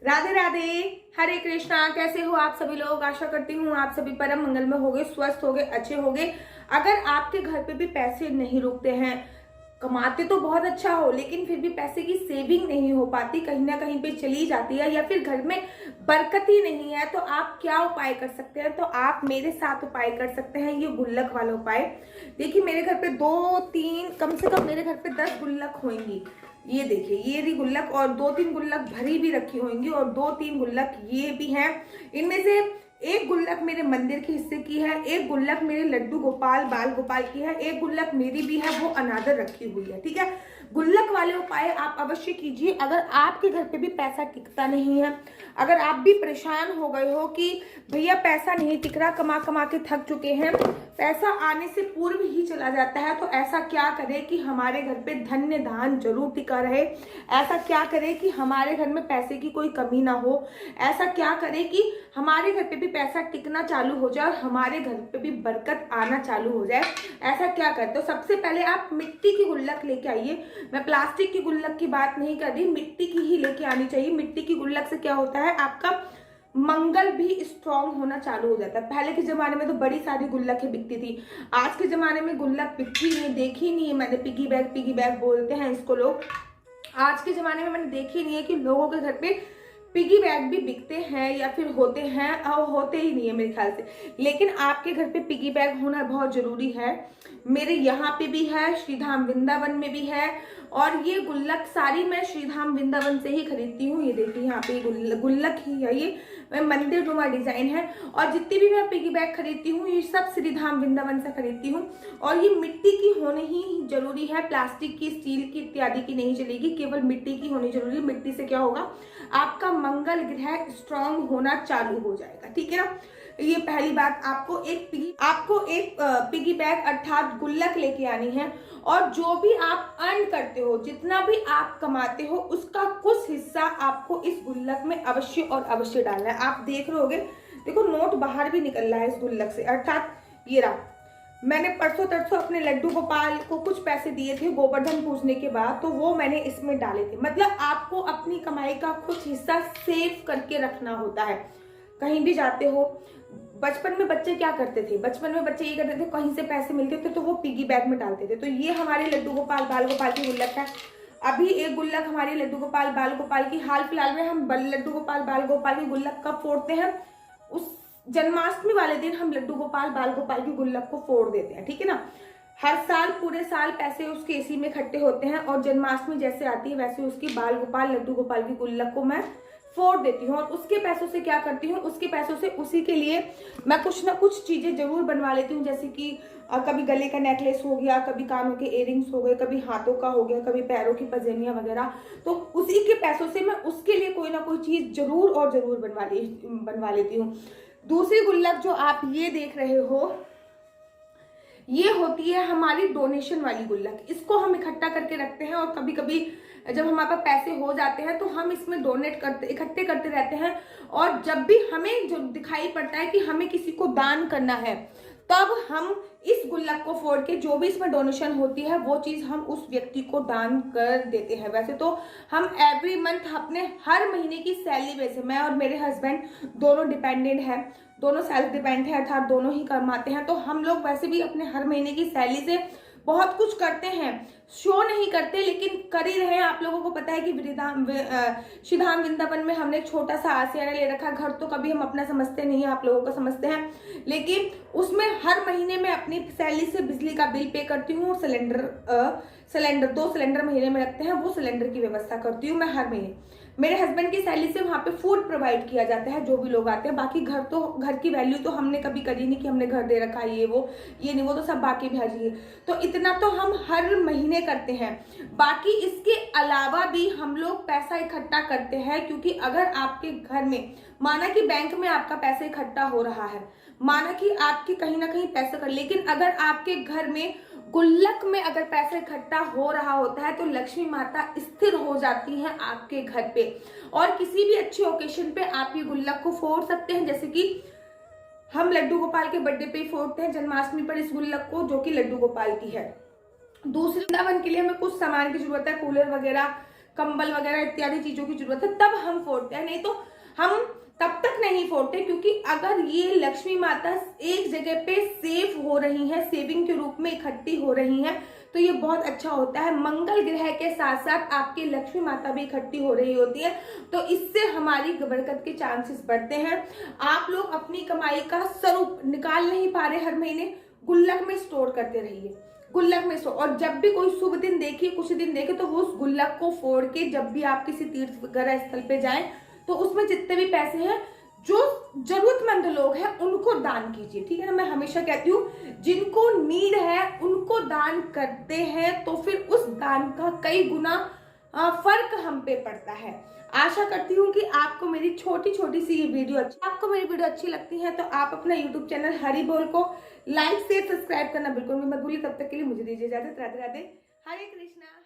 राधे राधे। हरे कृष्णा। कैसे हो आप सभी लोग? आशा करती हूँ आप सभी परम मंगल में होगे, स्वस्थ होगे, अच्छे होगे। अगर आपके घर पे भी पैसे नहीं रुकते हैं, कमाते तो बहुत अच्छा हो लेकिन फिर भी पैसे की सेविंग नहीं हो पाती, कहीं ना कहीं पे चली जाती है या फिर घर में बरकत ही नहीं है, तो आप क्या उपाय कर सकते हैं? तो आप मेरे साथ उपाय कर सकते हैं, ये गुल्लक वाला उपाय। देखिए मेरे घर पे दो तीन, कम से कम मेरे घर पे 10 गुल्लक होंगी। ये देखिए, ये रही गुल्लक, और 2-3 गुल्लक भरी भी रखी होंगी और 2-3 गुल्लक ये भी हैं। इनमें से एक गुल्लक मेरे मंदिर के हिस्से की है, एक गुल्लक मेरे लड्डू गोपाल बाल गोपाल की है, एक गुल्लक मेरी भी है, वो अनादर रखी हुई है। ठीक है, गुल्लक वाले उपाय आप अवश्य कीजिए। अगर आपके घर पे भी पैसा टिकता नहीं है, अगर आप भी परेशान हो गए हो कि भैया पैसा नहीं टिक रहा, कमा कमा के थक चुके हैं, पैसा आने से पूर्व ही चला जाता है, तो ऐसा क्या करें कि हमारे घर पे धन्य धान जरूर टिका रहे। ऐसा क्या करें कि हमारे घर में पैसे की कोई कमी ना हो। ऐसा क्या करें कि हमारे घर पे भी पैसा टिकना चालू हो जाए और हमारे घर पे भी बरकत आना चालू हो जाए। ऐसा क्या करते हो? सबसे पहले आप मिट्टी की गुल्लक लेके आइए। मैं प्लास्टिक की गुल्लक की बात नहीं कर रही, मिट्टी की ही लेके आनी चाहिए। मिट्टी की गुल्लक से क्या होता है, आपका मंगल भी स्ट्रांग होना चालू हो जाता है। पहले के जमाने में तो बड़ी सारी गुल्लकें बिकती थी, आज के जमाने में गुल्लक बिकती नहीं, देखी नहीं है मैंने। पिगी बैग बोलते हैं इसको लोग। आज के जमाने में मैंने देखी नहीं है कि लोगों के घर पे पिगी बैग भी बिकते हैं या फिर होते हैं, और होते ही नहीं है मेरे ख्याल से। लेकिन आपके घर पे पिगी बैग होना बहुत जरूरी है। मेरे यहाँ पे भी है, श्रीधाम वृंदावन में भी है, और ये गुल्लक सारी मैं श्रीधाम वृंदावन से ही खरीदती हूँ। ये देखिए यहाँ पे गुल्लक ही है, ये मंदिर नुमा डिजाइन है। और जितनी भी मैं पिगी बैग खरीदती हूँ ये सब श्रीधाम वृंदावन से खरीदती हूँ। और ये मिट्टी की होनी ही जरूरी है, प्लास्टिक की, स्टील की इत्यादि की नहीं चलेगी, केवल मिट्टी की होनी जरूरी है। मिट्टी से क्या होगा, आपका मंगल ग्रह स्ट्रांग होना चालू हो जाएगा। ठीक है ना, ये पहली बात। आपको एक पिगी बैग अर्थात गुल्लक लेके आनी है, और जो भी आप अर्न करते हो, जितना भी आप कमाते हो, उसका कुछ हिस्सा आपको इस गुल्लक में अवश्य और अवश्य डालना है। आप देख रहे होगे, देखो नोट बाहर भी निकल रहा है इस गुल्लक से, अर्थात ये रहा। मैंने परसों तरसों अपने लड्डू गोपाल को कुछ पैसे दिए थे गोवर्धन पूजने के बाद, तो वो मैंने इसमें डाले थे। मतलब आपको अपनी कमाई का कुछ हिस्सा सेव करके रखना होता है। कहीं भी जाते हो, बचपन में बच्चे क्या करते थे, बचपन में बच्चे ये करते थे, कहीं से पैसे मिलते थे तो वो पिगी बैग में डालते थे। तो ये हमारे लड्डू गोपाल बाल गोपाल की गुल्लक है। अभी एक गुल्लक हमारी लड्डू गोपाल बाल गोपाल की, हाल फिलहाल में हम लड्डू गोपाल बाल गोपाल की गुल्लक कब फोड़ते हैं, उस जन्माष्टमी वाले दिन हम लड्डू गोपाल बाल गोपाल की गुल्लक को फोड़ देते हैं। ठीक है ना, हर साल पूरे साल पैसे उसके इसी में इकट्ठे होते हैं, और जन्माष्टमी जैसे आती है वैसे उसकी बाल गोपाल लड्डू गोपाल की गुल्लक को मैं फोड़ देती हूँ। और उसके पैसों से क्या करती हूँ, उसके पैसों से उसी के लिए मैं कुछ ना कुछ चीजें जरूर बनवा लेती हूँ। जैसे कि कभी गले का नेकलेस हो गया, कभी कानों के इयररिंग्स हो गए, कभी हाथों का हो गया, कभी पैरों की पजेनियां वगैरह। तो उसी के पैसों से मैं उसके लिए कोई ना कोई चीज जरूर और जरूर बनवा लेती हूँ। दूसरी गुल्लक जो आप ये देख रहे हो, ये होती है हमारी डोनेशन वाली गुल्लक। इसको हम इकट्ठा करके रखते हैं, और कभी कभी जब हमारे पास पैसे हो जाते हैं तो हम इसमें डोनेट करते, इकट्ठे करते रहते हैं। और जब भी हमें जो दिखाई पड़ता है कि हमें किसी को दान करना है, तब हम इस गुल्लक को फोड़ के जो भी इसमें डोनेशन होती है वो चीज हम उस व्यक्ति को दान कर देते हैं। वैसे तो हम एवरी मंथ अपने हर महीने की सैलरी में से, मैं और मेरे हस्बैंड दोनों डिपेंडेंट है, दोनों सेल्फ डिपेंड है, अर्थात दोनों ही कमाते हैं, तो हम लोग वैसे भी अपने हर महीने की सैलरी से बहुत कुछ करते हैं। शो नहीं करते लेकिन कर ही रहे हैं। आप लोगों को पता है कि श्रीधाम वृंदावन में हमने एक छोटा सा आशियाना ले रखा। घर तो कभी हम अपना समझते नहीं है, आप लोगों को समझते हैं, लेकिन उसमें हर महीने में अपनी सैलरी से बिजली का बिल पे करती हूँ। सिलेंडर 2 सिलेंडर महीने में रखते हैं, वो सिलेंडर की व्यवस्था करती हूँ मैं हर महीने। मेरे हस्बैंड की सैलरी से वहां पे फूड प्रोवाइड किया जाता है जो भी लोग आते हैं। बाकी घर की वैल्यू तो हमने कभी करी नहीं कि हमने घर दे रखा है, ये नहीं, वो तो सब बाकी भाजी है। तो इतना तो हम हर महीने करते हैं। बाकी इसके अलावा भी हम लोग पैसा इकट्ठा करते हैं, क्योंकि अगर आपके घर में, माना कि बैंक में आपका पैसा इकट्ठा हो रहा है, माना कि आपके कहीं ना कहीं पैसा कर, लेकिन अगर आपके घर में गुल्लक में अगर पैसा इकट्ठा हो रहा होता है तो लक्ष्मी माता स्थिर हो जाती हैं आपके घर पे। और किसी भी अच्छे ओकेशन पे आप ये गुल्लक को फोड़ सकते हैं, जैसे कि हम लड्डू गोपाल के बर्थडे पे फोड़ते हैं जन्माष्टमी पर इस गुल्लक को, जो कि लड्डू गोपाल की है। दूसरे वृंदावन के लिए हमें कुछ सामान की जरूरत है, कूलर वगैरह कंबल वगैरह इत्यादि चीजों की जरूरत है तब हम फोड़ते हैं, नहीं तो हम तब तक नहीं फोड़ते। क्योंकि अगर ये लक्ष्मी माता एक जगह पे सेव हो रही है, सेविंग के रूप में इकट्ठी हो रही है, तो ये बहुत अच्छा होता है। मंगल ग्रह के साथ साथ आपकी लक्ष्मी माता भी इकट्ठी हो रही होती है, तो इससे हमारी बरकत के चांसेस बढ़ते हैं। आप लोग अपनी कमाई का स्वरूप निकाल नहीं पा रहे हर महीने, गुल्लक में स्टोर करते रहिए, गुल्लक में स्टोर। और जब भी कोई शुभ दिन देखिए, कुछ दिन देखे, तो वो उस गुल्लक को फोड़ के जब भी आप किसी तीर्थ वगैरह स्थल पे जाएं तो उसमें जितने भी पैसे हैं जो जरूरतमंद लोग हैं उनको दान कीजिए, ठीक है ना। मैं हमेशा कहती हूँ जिनको नीड है उनको दान करते हैं तो फिर उस दान का कई गुना फर्क हम पे पड़ता है। आशा करती हूँ कि आपको मेरी छोटी छोटी सी ये वीडियो अच्छी लगती है तो आप अपना YouTube चैनल हरि बोल को लाइक से सब्सक्राइब करना बिल्कुल भी मत भूलिए। तब तक के लिए मुझे दीजिए इजाजत। राधे राधे, हरे कृष्णा।